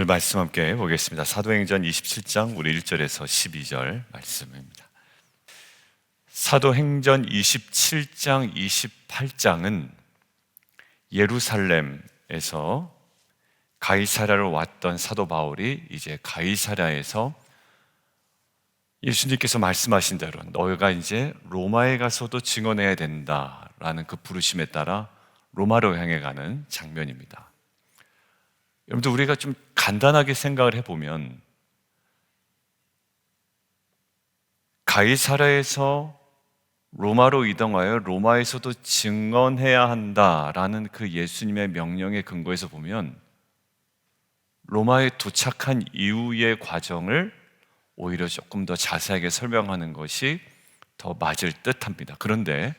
오늘 말씀 함께 보겠습니다. 사도행전 27장 우리 1절에서 12절 말씀입니다. 사도행전 27장, 28장은 예루살렘에서 가이사랴로 왔던 사도 바울이 이제 가이사랴에서 예수님께서 말씀하신 대로 너희가 이제 로마에 가서도 증언해야 된다라는 그 부르심에 따라 로마로 향해 가는 장면입니다. 여러분들, 우리가 좀 간단하게 생각을 해보면 가이사랴에서 로마로 이동하여 로마에서도 증언해야 한다라는 그 예수님의 명령의 근거에서 보면 로마에 도착한 이후의 과정을 오히려 조금 더 자세하게 설명하는 것이 더 맞을 듯합니다. 그런데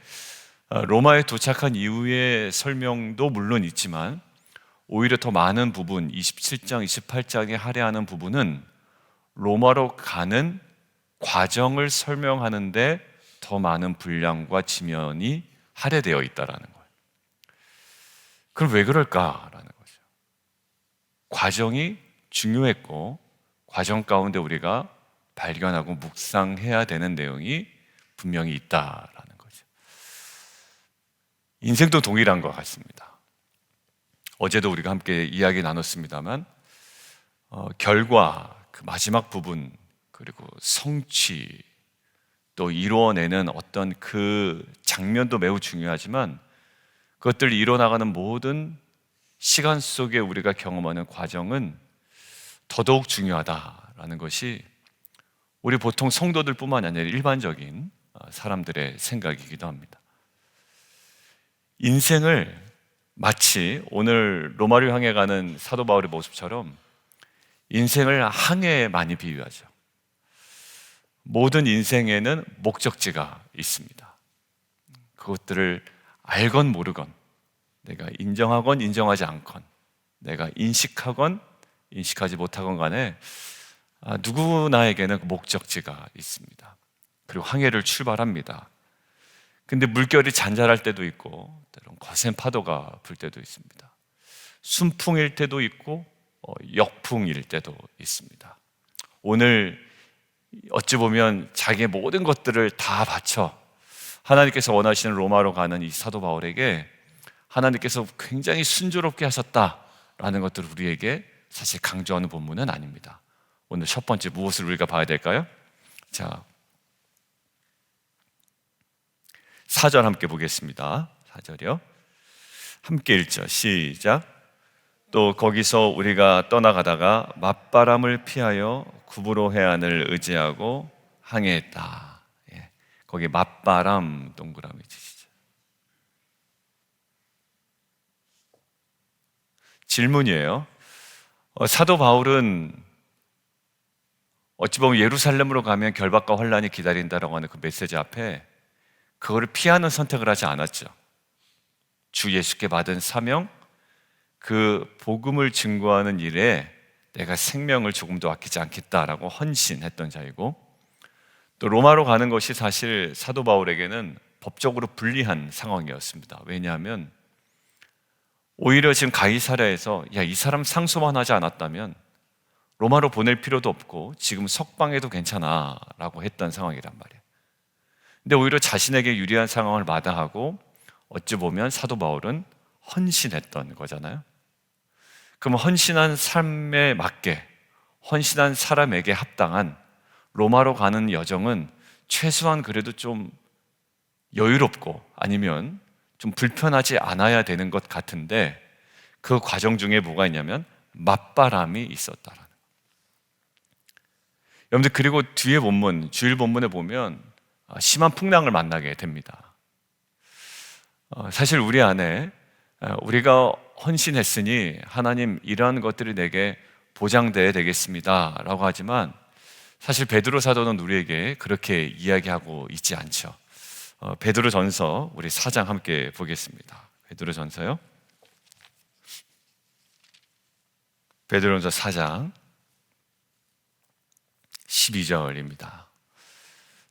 로마에 도착한 이후의 설명도 물론 있지만 오히려 더 많은 부분, 27장, 28장에 할애하는 부분은 로마로 가는 과정을 설명하는데 더 많은 분량과 지면이 할애되어 있다는 거예요. 그럼 왜 그럴까라는 거죠. 과정이 중요했고 과정 가운데 우리가 발견하고 묵상해야 되는 내용이 분명히 있다라는 거죠. 인생도 동일한 것 같습니다. 어제도 우리가 함께 이야기 나눴습니다만 결과, 그 마지막 부분, 그리고 성취, 또 이루어내는 어떤 그 장면도 매우 중요하지만 그것들을 이뤄나가는 모든 시간 속에 우리가 경험하는 과정은 더더욱 중요하다라는 것이 우리 보통 성도들뿐만 아니라 일반적인 사람들의 생각이기도 합니다. 인생을 마치 오늘 로마를 향해 가는 사도 바울의 모습처럼 인생을 항해에 많이 비유하죠. 모든 인생에는 목적지가 있습니다. 그것들을 알건 모르건, 내가 인정하건 인정하지 않건, 내가 인식하건 인식하지 못하건 간에 누구나에게는 목적지가 있습니다. 그리고 항해를 출발합니다. 근데 물결이 잔잔할 때도 있고 때론 거센 파도가 불 때도 있습니다. 순풍일 때도 있고 역풍일 때도 있습니다. 오늘 어찌 보면 자기의 모든 것들을 다 바쳐 하나님께서 원하시는 로마로 가는 이 사도 바울에게 하나님께서 굉장히 순조롭게 하셨다라는 것들을 우리에게 사실 강조하는 본문은 아닙니다. 오늘 첫 번째 무엇을 우리가 봐야 될까요? 자, 4절 함께 보겠습니다. 4절이요. 함께 읽죠. 시작. 또 거기서 우리가 떠나가다가 맞바람을 피하여 구브로 해안을 의지하고 항해했다. 예. 거기 맞바람 동그라미 치시죠. 질문이에요. 사도 바울은 어찌 보면 예루살렘으로 가면 결박과 환란이 기다린다라고 하는 그 메시지 앞에 그거를 피하는 선택을 하지 않았죠. 주 예수께 받은 사명, 그 복음을 증거하는 일에 내가 생명을 조금도 아끼지 않겠다라고 헌신했던 자이고, 또 로마로 가는 것이 사실 사도 바울에게는 법적으로 불리한 상황이었습니다. 왜냐하면 오히려 지금 가이사랴에서 이 사람 상소만 하지 않았다면 로마로 보낼 필요도 없고 지금 석방해도 괜찮아 라고 했던 상황이란 말이에요. 근데 오히려 자신에게 유리한 상황을 마다하고 어찌 보면 사도 바울은 헌신했던 거잖아요. 그럼 헌신한 삶에 맞게, 헌신한 사람에게 합당한 로마로 가는 여정은 최소한 그래도 좀 여유롭고 아니면 좀 불편하지 않아야 되는 것 같은데 그 과정 중에 뭐가 있냐면 맞바람이 있었다라는 거예요. 여러분들, 그리고 뒤에 본문, 주일 본문에 보면 심한 풍랑을 만나게 됩니다. 사실 우리 안에 우리가 헌신했으니 하나님 이러한 것들이 내게 보장돼야 되겠습니다 라고 하지만 사실 베드로 사도는 우리에게 그렇게 이야기하고 있지 않죠. 베드로 전서 우리 4장 함께 보겠습니다. 베드로 전서요. 베드로 전서 4장 12절입니다.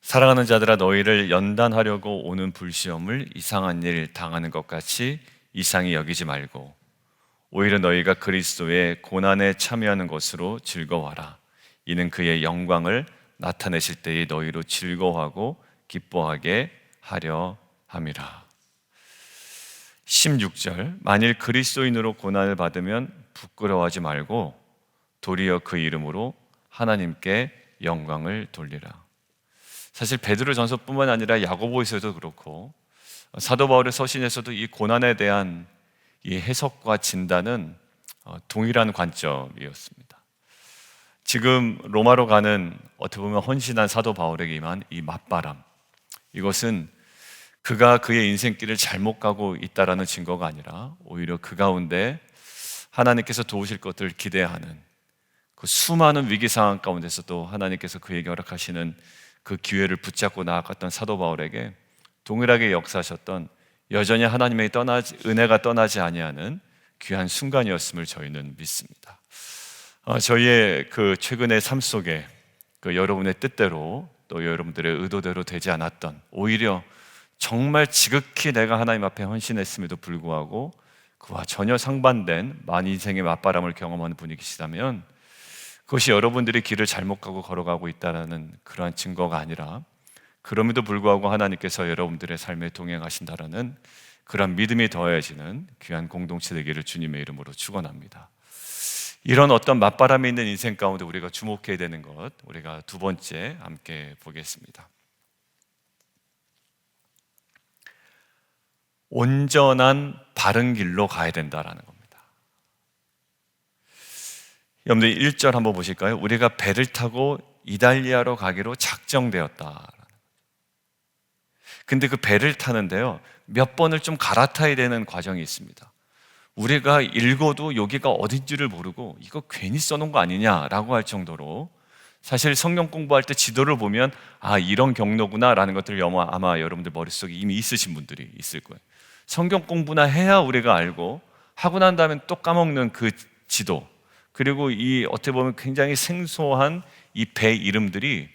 사랑하는 자들아, 너희를 연단하려고 오는 불시험을 이상한 일 당하는 것 같이 이상히 여기지 말고 오히려 너희가 그리스도의 고난에 참여하는 것으로 즐거워하라. 이는 그의 영광을 나타내실 때에 너희로 즐거워하고 기뻐하게 하려 함이라. 16절, 만일 그리스도인으로 고난을 받으면 부끄러워하지 말고 도리어 그 이름으로 하나님께 영광을 돌리라. 사실 베드로전서뿐만 아니라 야고보에서도 그렇고 사도 바울의 서신에서도 이 고난에 대한 이 해석과 진단은 동일한 관점이었습니다. 지금 로마로 가는 어떻게 보면 헌신한 사도 바울에게 임한 이 맞바람, 이것은 그가 그의 인생길을 잘못 가고 있다라는 증거가 아니라 오히려 그 가운데 하나님께서 도우실 것들을 기대하는 그 수많은 위기 상황 가운데서도 하나님께서 그에게 허락하시는 그 기회를 붙잡고 나아갔던 사도 바울에게 동일하게 역사하셨던, 여전히 하나님의 은혜가 떠나지 아니하는 귀한 순간이었음을 저희는 믿습니다. 저희의 그 최근의 삶 속에 그 여러분의 뜻대로 또 여러분들의 의도대로 되지 않았던, 오히려 정말 지극히 내가 하나님 앞에 헌신했음에도 불구하고 그와 전혀 상반된 인생의 맞바람을 경험하는 분이 계시다면 그것이 여러분들이 길을 잘못 가고 걸어가고 있다는 그러한 증거가 아니라, 그럼에도 불구하고 하나님께서 여러분들의 삶에 동행하신다라는 그런 믿음이 더해지는 귀한 공동체 되기를 주님의 이름으로 축원합니다. 이런 어떤 맞바람이 있는 인생 가운데 우리가 주목해야 되는 것, 우리가 두 번째 함께 보겠습니다. 온전한 바른 길로 가야 된다라는 겁니다. 여러분들 1절 한번 보실까요? 우리가 배를 타고 이달리아로 가기로 작정되었다. 근데 그 배를 타는데요, 몇 번을 좀 갈아타야 되는 과정이 있습니다. 우리가 읽어도 여기가 어딘지를 모르고 이거 괜히 써놓은 거 아니냐라고 할 정도로, 사실 성경 공부할 때 지도를 보면 이런 경로구나 라는 것들을 아마 여러분들 머릿속에 이미 있으신 분들이 있을 거예요. 성경 공부나 해야 우리가 알고, 하고 난 다음에 또 까먹는 그 지도, 그리고 이 어떻게 보면 굉장히 생소한 이 배 이름들이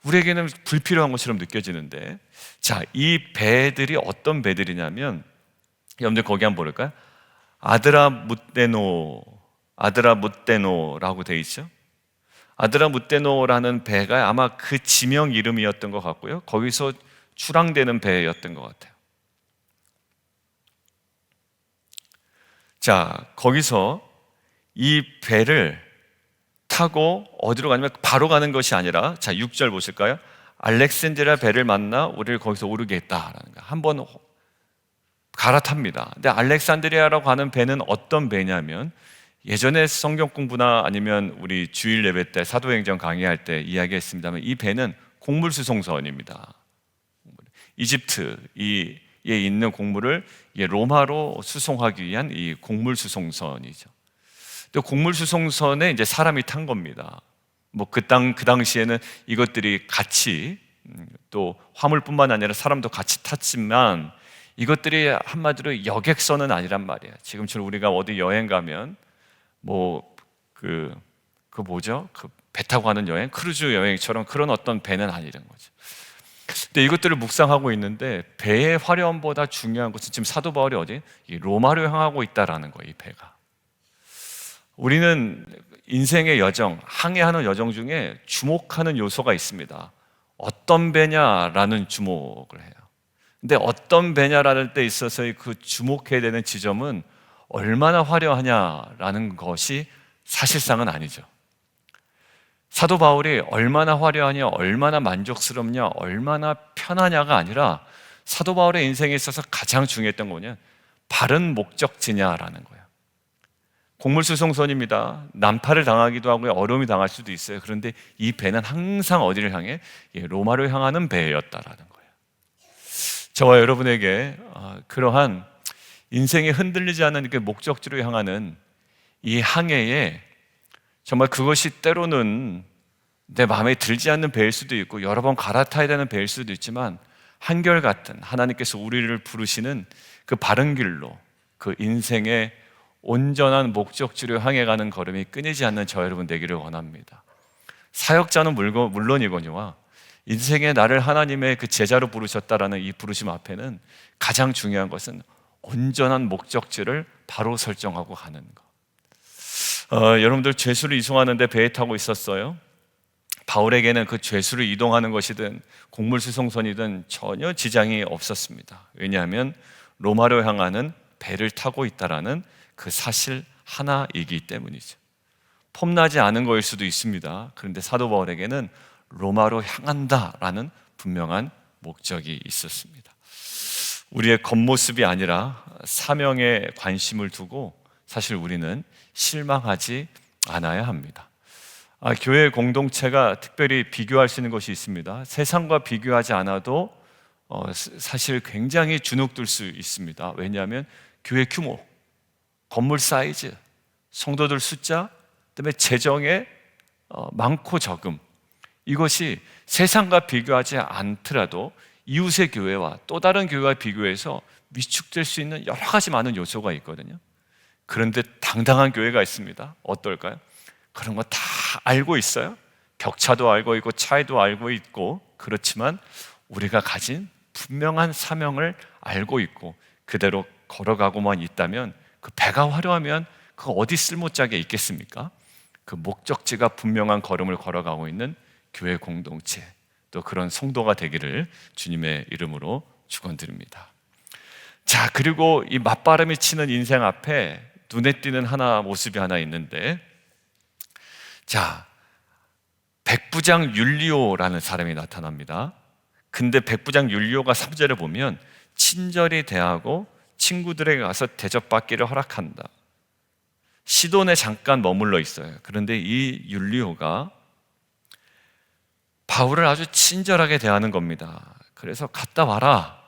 우리에게는 불필요한 것처럼 느껴지는데, 자, 이 배들이 어떤 배들이냐면, 여러분들 거기 한번 볼까요? 아드라무떼노라고 돼 있죠. 아드라무떼노라는 배가 아마 그 지명 이름이었던 것 같고요, 거기서 출항되는 배였던 것 같아요. 자, 거기서 이 배를 타고 어디로 가냐면 바로 가는 것이 아니라, 자, 6절 보실까요? 알렉산드리아 배를 만나 우리를 거기서 오르게 했다라는 거예요. 한번 갈아탑니다. 근데 알렉산드리아라고 하는 배는 어떤 배냐면, 예전에 성경 공부나 아니면 우리 주일 예배 때 사도행전 강의할 때 이야기했습니다만, 이 배는 곡물 수송선입니다. 이집트에 있는 곡물을 로마로 수송하기 위한 이 곡물 수송선이죠. 또 곡물 수송선에 이제 사람이 탄 겁니다. 뭐 그 당시에는 이것들이 같이, 또 화물뿐만 아니라 사람도 같이 탔지만, 이것들이 한마디로 여객선은 아니란 말이에요. 지금처럼 우리가 어디 여행 가면 그 배 타고 가는 여행, 크루즈 여행처럼 그런 어떤 배는 아니란 거죠. 근데 이것들을 묵상하고 있는데, 배의 화려함보다 중요한 것은 지금 사도 바울이 이 로마로 향하고 있다라는 거예요. 이 배가. 우리는 인생의 여정, 항해하는 여정 중에 주목하는 요소가 있습니다. 어떤 배냐라는 주목을 해요. 근데 어떤 배냐라는 데 있어서의 그 주목해야 되는 지점은 얼마나 화려하냐라는 것이 사실상은 아니죠. 사도 바울이 얼마나 화려하냐, 얼마나 만족스럽냐, 얼마나 편하냐가 아니라, 사도 바울의 인생에 있어서 가장 중요했던 거냐, 바른 목적지냐라는 거예요. 곡물수송선입니다. 난파를 당하기도 하고 어려움이 당할 수도 있어요. 그런데 이 배는 항상 어디를 향해? 로마로 향하는 배였다라는 거예요. 저와 여러분에게 그러한 인생에 흔들리지 않는 그 목적지로 향하는 이 항해에, 정말 그것이 때로는 내 마음에 들지 않는 배일 수도 있고 여러 번 갈아타야 되는 배일 수도 있지만, 한결같은 하나님께서 우리를 부르시는 그 바른 길로, 그 인생의 온전한 목적지로 향해 가는 걸음이 끊이지 않는 저 여러분 되기를 원합니다. 사역자는 물론이거니와 인생에 나를 하나님의 그 제자로 부르셨다라는 이 부르심 앞에는 가장 중요한 것은 온전한 목적지를 바로 설정하고 가는 것. 여러분들 죄수를 이송하는데 배에 타고 있었어요. 바울에게는 그 죄수를 이동하는 것이든 곡물 수송선이든 전혀 지장이 없었습니다. 왜냐하면 로마로 향하는 배를 타고 있다라는 그 사실 하나이기 때문이죠. 폼나지 않은 거일 수도 있습니다. 그런데 사도 바울에게는 로마로 향한다라는 분명한 목적이 있었습니다. 우리의 겉모습이 아니라 사명에 관심을 두고 사실 우리는 실망하지 않아야 합니다. 교회 공동체가 특별히 비교할 수 있는 것이 있습니다. 세상과 비교하지 않아도 사실 굉장히 주눅들 수 있습니다. 왜냐하면 교회 규모, 건물 사이즈, 성도들 숫자, 그다음에 재정의 많고 적음, 이것이 세상과 비교하지 않더라도 이웃의 교회와 또 다른 교회와 비교해서 위축될 수 있는 여러 가지 많은 요소가 있거든요. 그런데 당당한 교회가 있습니다. 어떨까요? 그런 거 다 알고 있어요. 격차도 알고 있고 차이도 알고 있고, 그렇지만 우리가 가진 분명한 사명을 알고 있고 그대로 걸어가고만 있다면 그 배가 화려하면 그 어디 쓸모짝에 있겠습니까? 그 목적지가 분명한 걸음을 걸어가고 있는 교회 공동체, 또 그런 성도가 되기를 주님의 이름으로 축원드립니다. 자, 그리고 이 맞바람이 치는 인생 앞에 눈에 띄는 모습이 하나 있는데, 자, 백부장 율리오라는 사람이 나타납니다. 근데 백부장 율리오가 3절에 보면 친절히 대하고 친구들에게 가서 대접받기를 허락한다. 시돈에 잠깐 머물러 있어요. 그런데 이 율리오가 바울을 아주 친절하게 대하는 겁니다. 그래서 갔다 와라.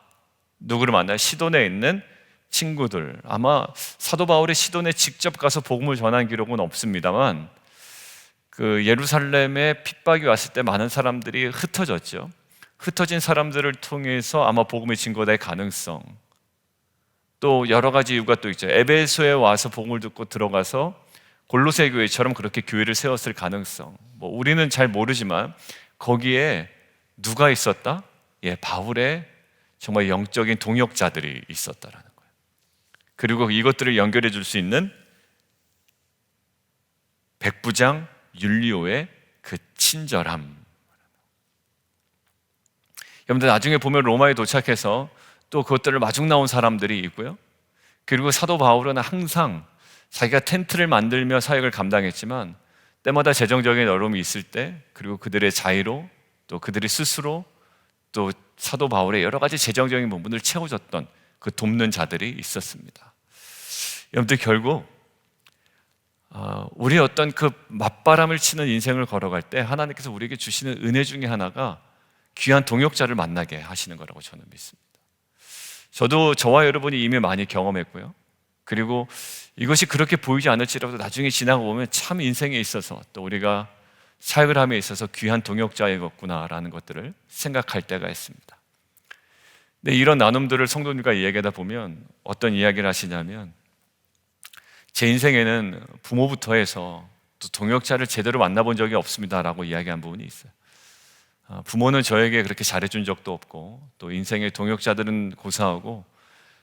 누구를 만나요? 시돈에 있는 친구들. 아마 사도 바울이 시돈에 직접 가서 복음을 전한 기록은 없습니다만, 그 예루살렘에 핍박이 왔을 때 많은 사람들이 흩어졌죠. 흩어진 사람들을 통해서 아마 복음이 증거될 가능성, 또 여러 가지 이유가 또 있죠. 에베소에 와서 복음을 듣고 들어가서 골로새 교회처럼 그렇게 교회를 세웠을 가능성, 우리는 잘 모르지만 거기에 누가 있었다? 바울의 정말 영적인 동역자들이 있었다라는 거예요. 그리고 이것들을 연결해 줄 수 있는 백부장 율리오의 그 친절함. 여러분들 나중에 보면 로마에 도착해서 또 그것들을 마중 나온 사람들이 있고요. 그리고 사도 바울은 항상 자기가 텐트를 만들며 사역을 감당했지만 때마다 재정적인 어려움이 있을 때, 그리고 그들의 자의로, 또 그들이 스스로, 또 사도 바울의 여러 가지 재정적인 부분을 채워줬던 그 돕는 자들이 있었습니다. 여러분들 결국 우리의 어떤 그 맞바람을 치는 인생을 걸어갈 때 하나님께서 우리에게 주시는 은혜 중에 하나가 귀한 동역자를 만나게 하시는 거라고 저는 믿습니다. 저도 저와 여러분이 이미 많이 경험했고요. 그리고 이것이 그렇게 보이지 않을지라도 나중에 지나고 보면 참 인생에 있어서, 또 우리가 사역을 함에 있어서 귀한 동역자이었구나라는 것들을 생각할 때가 있습니다. 근데 이런 나눔들을 성도님과 이야기하다 보면 어떤 이야기를 하시냐면, 제 인생에는 부모부터 해서 또 동역자를 제대로 만나본 적이 없습니다라고 이야기한 부분이 있어요. 부모는 저에게 그렇게 잘해준 적도 없고, 또 인생의 동역자들은 고사하고,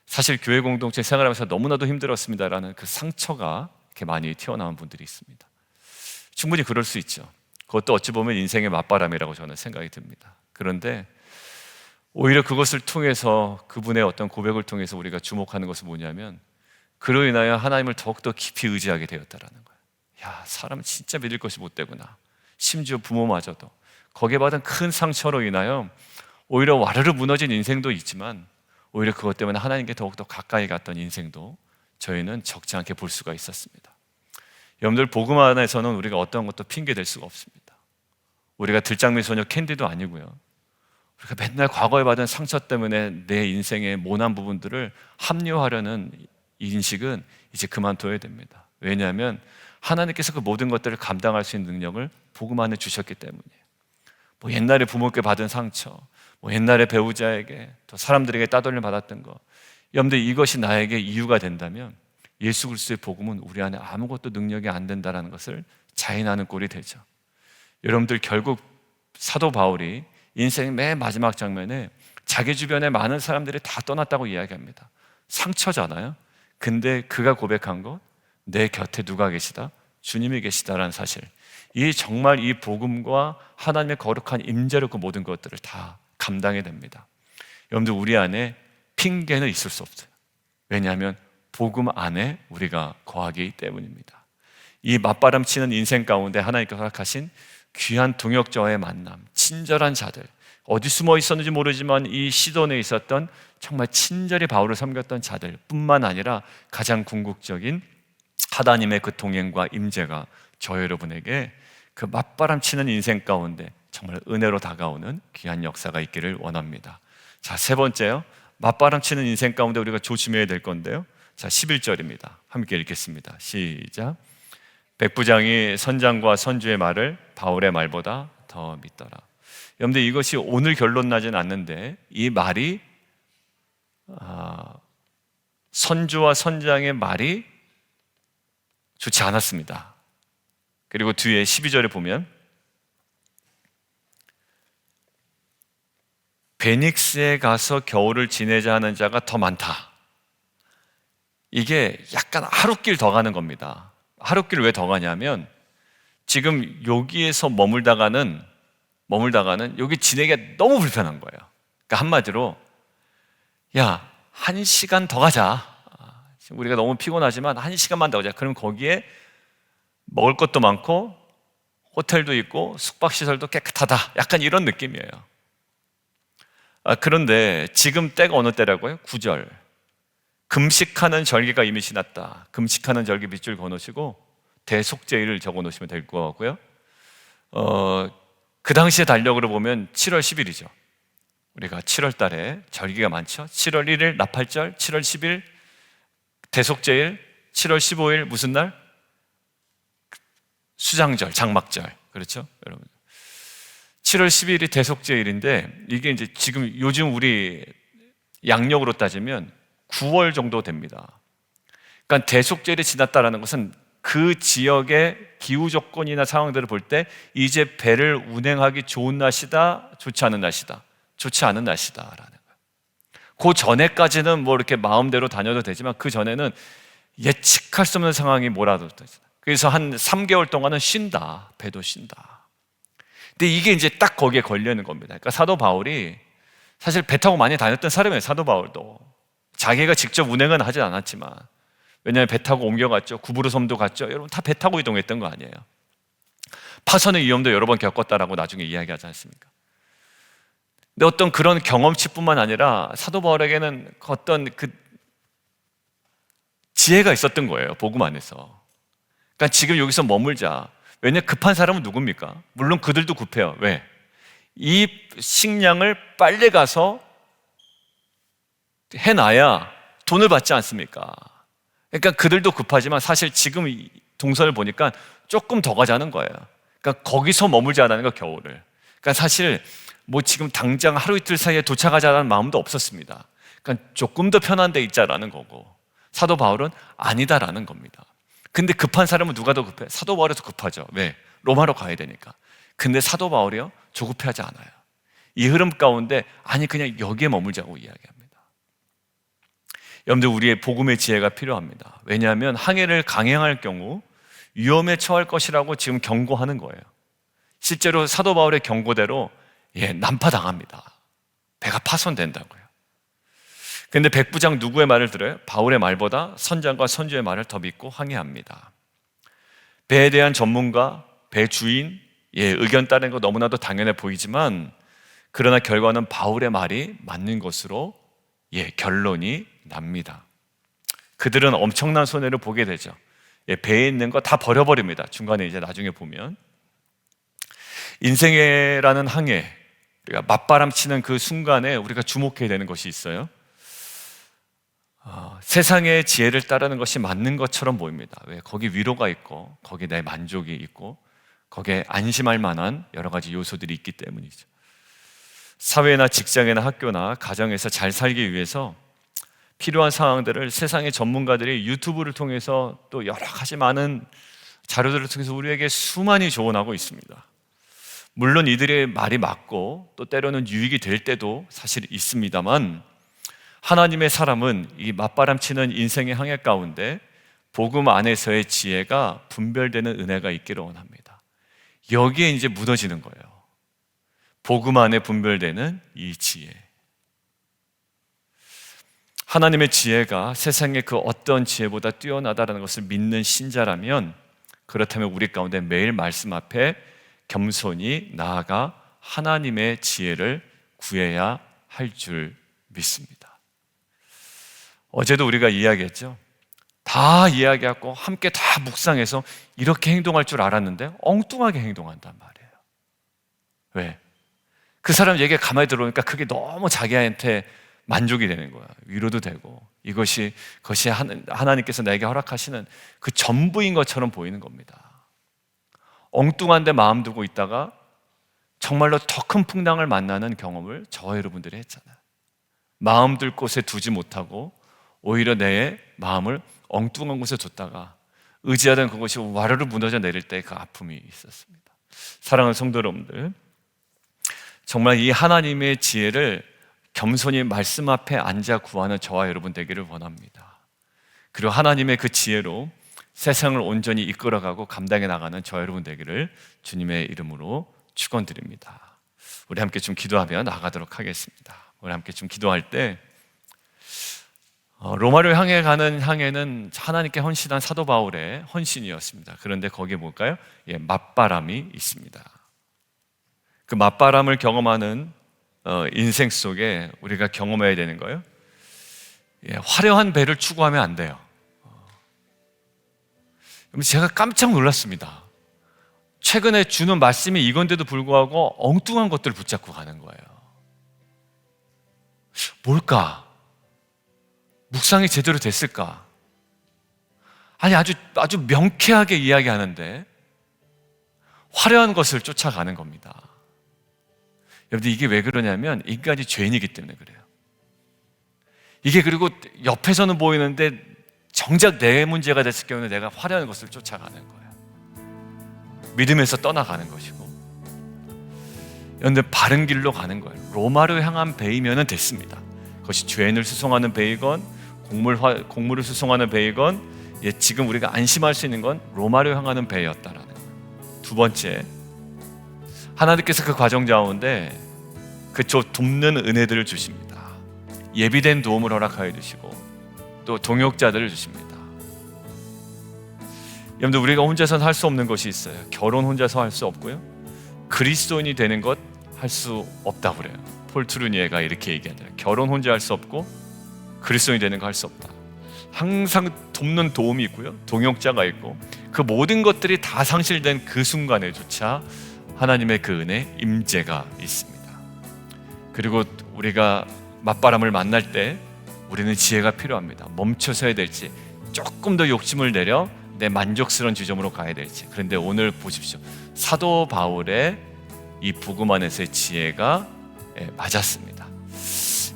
사실 교회 공동체 생활하면서 너무나도 힘들었습니다라는 그 상처가 이렇게 많이 튀어나온 분들이 있습니다. 충분히 그럴 수 있죠. 그것도 어찌 보면 인생의 맞바람이라고 저는 생각이 듭니다. 그런데 오히려 그것을 통해서, 그분의 어떤 고백을 통해서 우리가 주목하는 것은 뭐냐면, 그로 인하여 하나님을 더욱더 깊이 의지하게 되었다라는 거예요. 야, 사람은 진짜 믿을 것이 못 되구나. 심지어 부모마저도 거기에 받은 큰 상처로 인하여 오히려 와르르 무너진 인생도 있지만, 오히려 그것 때문에 하나님께 더욱더 가까이 갔던 인생도 저희는 적지 않게 볼 수가 있었습니다. 여러분들, 복음 안에서는 우리가 어떤 것도 핑계 댈 수가 없습니다. 우리가 들장미 소녀 캔디도 아니고요. 우리가 맨날 과거에 받은 상처 때문에 내 인생의 모난 부분들을 합리화하려는 인식은 이제 그만둬야 됩니다. 왜냐하면 하나님께서 그 모든 것들을 감당할 수 있는 능력을 복음 안에 주셨기 때문이에요. 옛날에 부모께 받은 상처, 옛날에 배우자에게, 또 사람들에게 따돌림 받았던 것, 여러분들 이것이 나에게 이유가 된다면 예수 그리스도의 복음은 우리 안에 아무것도 능력이 안 된다는 것을 자인하는 꼴이 되죠. 여러분들 결국 사도 바울이 인생의 맨 마지막 장면에 자기 주변에 많은 사람들이 다 떠났다고 이야기합니다. 상처잖아요. 근데 그가 고백한 것, 내 곁에 누가 계시다? 주님이 계시다라는 사실. 이 정말 이 복음과 하나님의 거룩한 임재로 그 모든 것들을 다 감당해야 됩니다. 여러분들, 우리 안에 핑계는 있을 수 없어요. 왜냐하면 복음 안에 우리가 거하기 때문입니다. 이 맞바람치는 인생 가운데 하나님께서 허락하신 귀한 동역자와의 만남, 친절한 자들, 어디 숨어 있었는지 모르지만 이 시돈에 있었던 정말 친절히 바울을 섬겼던 자들 뿐만 아니라 가장 궁극적인 하나님의 그 동행과 임재가 저 여러분에게 그 맞바람치는 인생 가운데 정말 은혜로 다가오는 귀한 역사가 있기를 원합니다. 자, 세 번째요. 맞바람치는 인생 가운데 우리가 조심해야 될 건데요. 자, 11절입니다. 함께 읽겠습니다. 시작. 백부장이 선장과 선주의 말을 바울의 말보다 더 믿더라. 여러분들, 이것이 오늘 결론 나진 않는데 이 말이 선주와 선장의 말이 좋지 않았습니다. 그리고 뒤에 12절에 보면 베닉스에 가서 겨울을 지내자 하는 자가 더 많다. 이게 약간 하루길 더 가는 겁니다. 하루길을 왜 더 가냐면 지금 여기에서 머물다가는 여기 지내기가 너무 불편한 거예요. 그러니까 한마디로 야, 1시간 더 가자. 지금 우리가 너무 피곤하지만 1시간만 더 가자. 그럼 거기에 먹을 것도 많고 호텔도 있고 숙박시설도 깨끗하다. 약간 이런 느낌이에요. 그런데 지금 때가 어느 때라고요? 9절. 금식하는 절기가 이미 지났다. 금식하는 절기 밑줄 그어놓으시고 대속제일을 적어놓으시면 될 것 같고요. 그 당시의 달력으로 보면 7월 10일이죠. 우리가 7월 달에 절기가 많죠. 7월 1일 나팔절, 7월 10일 대속제일, 7월 15일 무슨 날? 수장절, 장막절. 그렇죠, 여러분? 7월 10일이 대속제일인데 이게 이제 지금 요즘 우리 양력으로 따지면 9월 정도 됩니다. 그러니까 대속제일이 지났다라는 것은 그 지역의 기후 조건이나 상황들을 볼 때 이제 배를 운행하기 좋은 날씨다, 좋지 않은 날씨다, 좋지 않은 날씨다라는 거예요. 그 전에까지는 뭐 이렇게 마음대로 다녀도 되지만 그 전에는 예측할 수 없는 상황이 몰아도 되잖아요. 그래서 한 3개월 동안은 쉰다, 배도 쉰다. 근데 이게 이제 딱 거기에 걸리는 겁니다. 그러니까 사도 바울이 사실 배 타고 많이 다녔던 사람이에요. 사도 바울도 자기가 직접 운행은 하지 않았지만, 왜냐하면 배 타고 옮겨갔죠. 구부로 섬도 갔죠. 여러분 다 배 타고 이동했던 거 아니에요. 파선의 위험도 여러 번 겪었다라고 나중에 이야기하지 않습니까? 근데 어떤 그런 경험치뿐만 아니라 사도 바울에게는 어떤 그 지혜가 있었던 거예요. 복음 안에서. 그러니까 지금 여기서 머물자. 왜냐하면 급한 사람은 누굽니까? 물론 그들도 급해요. 왜? 이 식량을 빨리 가서 해놔야 돈을 받지 않습니까? 그러니까 그들도 급하지만 사실 지금 이 동선을 보니까 조금 더 가자는 거예요. 그러니까 거기서 머물지 않는 거, 겨울을. 그러니까 사실 뭐 지금 당장 하루 이틀 사이에 도착하자는 마음도 없었습니다. 그러니까 조금 더 편한 데 있자라는 거고, 사도 바울은 아니다라는 겁니다. 근데 급한 사람은 누가 더 급해? 사도 바울이 더 급하죠. 왜? 로마로 가야 되니까. 근데 사도 바울이요? 조급해하지 않아요. 이 흐름 가운데 아니 그냥 여기에 머물자고 이야기합니다. 여러분들, 우리의 복음의 지혜가 필요합니다. 왜냐하면 항해를 강행할 경우 위험에 처할 것이라고 지금 경고하는 거예요. 실제로 사도 바울의 경고대로 난파당합니다. 배가 파손된다고요. 그런데 백부장 누구의 말을 들어요? 바울의 말보다 선장과 선주의 말을 더 믿고 항해합니다. 배에 대한 전문가, 배 주인 의견 따르는 거 너무나도 당연해 보이지만, 그러나 결과는 바울의 말이 맞는 것으로 결론이 납니다. 그들은 엄청난 손해를 보게 되죠. 배에 있는 거 다 버려버립니다. 중간에 이제 나중에 보면 인생이라는 항해, 우리가 맞바람치는 그 순간에 우리가 주목해야 되는 것이 있어요. 세상의 지혜를 따르는 것이 맞는 것처럼 보입니다. 왜? 거기 위로가 있고 거기 내 만족이 있고 거기에 안심할 만한 여러 가지 요소들이 있기 때문이죠. 사회나 직장이나 학교나 가정에서 잘 살기 위해서 필요한 상황들을 세상의 전문가들이 유튜브를 통해서 또 여러 가지 많은 자료들을 통해서 우리에게 수많이 조언하고 있습니다. 물론 이들의 말이 맞고 또 때로는 유익이 될 때도 사실 있습니다만, 하나님의 사람은 이 맞바람치는 인생의 항해 가운데 복음 안에서의 지혜가 분별되는 은혜가 있기를 원합니다. 여기에 이제 묻어지는 거예요. 복음 안에 분별되는 이 지혜. 하나님의 지혜가 세상의 그 어떤 지혜보다 뛰어나다는 것을 믿는 신자라면, 그렇다면 우리 가운데 매일 말씀 앞에 겸손히 나아가 하나님의 지혜를 구해야 할 줄 믿습니다. 어제도 우리가 이야기했죠. 다 이야기하고 함께 다 묵상해서 이렇게 행동할 줄 알았는데 엉뚱하게 행동한단 말이에요. 왜? 그 사람 얘기에 가만히 들어오니까 그게 너무 자기한테 만족이 되는 거야. 위로도 되고 그것이 하나님께서 나에게 허락하시는 그 전부인 것처럼 보이는 겁니다. 엉뚱한데 마음 두고 있다가 정말로 더 큰 풍랑을 만나는 경험을 저와 여러분들이 했잖아요. 마음 둘 곳에 두지 못하고 오히려 내 마음을 엉뚱한 곳에 뒀다가 의지하던 그것이 와르르 무너져 내릴 때 그 아픔이 있었습니다. 사랑하는 성도 여러분들, 정말 이 하나님의 지혜를 겸손히 말씀 앞에 앉아 구하는 저와 여러분 되기를 원합니다. 그리고 하나님의 그 지혜로 세상을 온전히 이끌어가고 감당해 나가는 저와 여러분 되기를 주님의 이름으로 축원드립니다. 우리 함께 좀 기도하며 나가도록 하겠습니다. 우리 함께 좀 기도할 때 로마를 향해 가는 항해는 하나님께 헌신한 사도 바울의 헌신이었습니다. 그런데 거기에 뭘까요? 맞바람이 있습니다. 그 맞바람을 경험하는 인생 속에 우리가 경험해야 되는 거예요. 화려한 배를 추구하면 안 돼요. 제가 깜짝 놀랐습니다. 최근에 주는 말씀이 이건데도 불구하고 엉뚱한 것들을 붙잡고 가는 거예요. 뭘까? 묵상이 제대로 됐을까? 아니, 아주 명쾌하게 이야기하는데 화려한 것을 쫓아가는 겁니다. 여러분들, 이게 왜 그러냐면 인간이 죄인이기 때문에 그래요. 이게 그리고 옆에서는 보이는데 정작 내 문제가 됐을 경우는 내가 화려한 것을 쫓아가는 거예요. 믿음에서 떠나가는 것이고. 그런데 바른 길로 가는 거예요. 로마로 향한 배이면 됐습니다. 그것이 죄인을 수송하는 배이건 곡물을 수송하는 배이건, 지금 우리가 안심할 수 있는 건 로마로 향하는 배였다라는 거예요. 두 번째, 하나님께서 그 과정 가운데 그 돕는 은혜들을 주십니다. 예비된 도움을 허락하여 주시고 또 동역자들을 주십니다. 여러분들, 우리가 혼자서는 할 수 없는 것이 있어요. 결혼 혼자서 할 수 없고요, 그리스도인이 되는 것 할 수 없다고 그래요. 폴 트루니에가 이렇게 얘기하잖아요. 결혼 혼자 할 수 없고 그리스도인이 되는 거 할 수 없다. 항상 돕는 도움이 있고요, 동역자가 있고, 그 모든 것들이 다 상실된 그 순간에조차 하나님의 그 은혜, 임재가 있습니다. 그리고 우리가 맞바람을 만날 때 우리는 지혜가 필요합니다. 멈춰서야 될지, 조금 더 욕심을 내려 내 만족스러운 지점으로 가야 될지. 그런데 오늘 보십시오. 사도 바울의 이 복음 안에서의 지혜가 맞았습니다.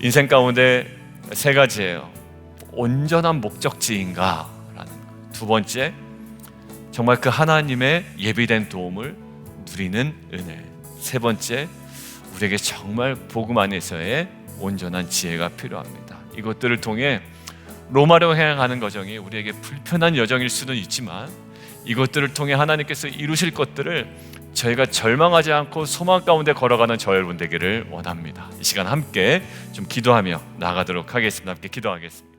인생 가운데 세 가지예요. 온전한 목적지인가? 라는 것. 두 번째, 정말 그 하나님의 예비된 도움을 누리는 은혜. 세 번째, 우리에게 정말 복음 안에서의 온전한 지혜가 필요합니다. 이것들을 통해 로마로 향하는 과정이 우리에게 불편한 여정일 수는 있지만, 이것들을 통해 하나님께서 이루실 것들을 저희가 절망하지 않고 소망 가운데 걸어가는 저 여러분 되기를 원합니다. 이 시간 함께 좀 기도하며 나가도록 하겠습니다. 함께 기도하겠습니다.